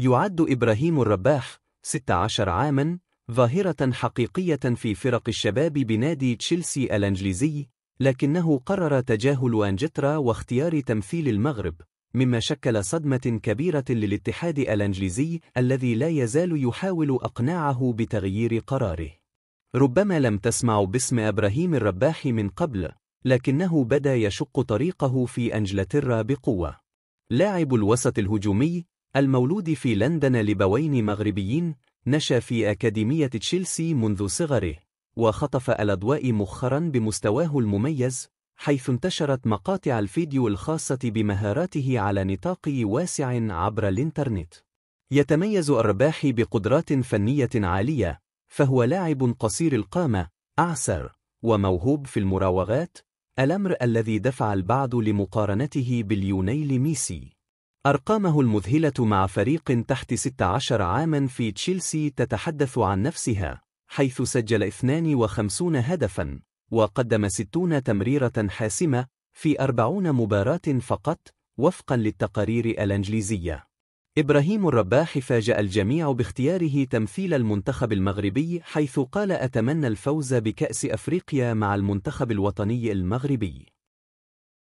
يعد إبراهيم الرباح 16 عاماً ظاهرة حقيقية في فرق الشباب بنادي تشيلسي الإنجليزي، لكنه قرر تجاهل أنجترا واختيار تمثيل المغرب، مما شكل صدمة كبيرة للاتحاد الإنجليزي الذي لا يزال يحاول إقناعه بتغيير قراره. ربما لم تسمعوا باسم إبراهيم الرباح من قبل، لكنه بدأ يشق طريقه في إنجلترا بقوة. لاعب الوسط الهجومي المولود في لندن لبوين مغربيين، نشأ في أكاديمية تشيلسي منذ صغره، وخطف الأضواء مؤخرا بمستواه المميز، حيث انتشرت مقاطع الفيديو الخاصة بمهاراته على نطاق واسع عبر الإنترنت. يتميز الرباح بقدرات فنية عالية، فهو لاعب قصير القامة، أعسر، وموهوب في المراوغات، الأمر الذي دفع البعض لمقارنته بليونيل ميسي. أرقامه المذهلة مع فريق تحت 16 عاما في تشيلسي تتحدث عن نفسها، حيث سجل 52 هدفا، وقدم 60 تمريرة حاسمة في 40 مباراة فقط، وفقا للتقارير الإنجليزية. إبراهيم الرباح فاجأ الجميع باختياره تمثيل المنتخب المغربي، حيث قال: أتمنى الفوز بكأس أفريقيا مع المنتخب الوطني المغربي.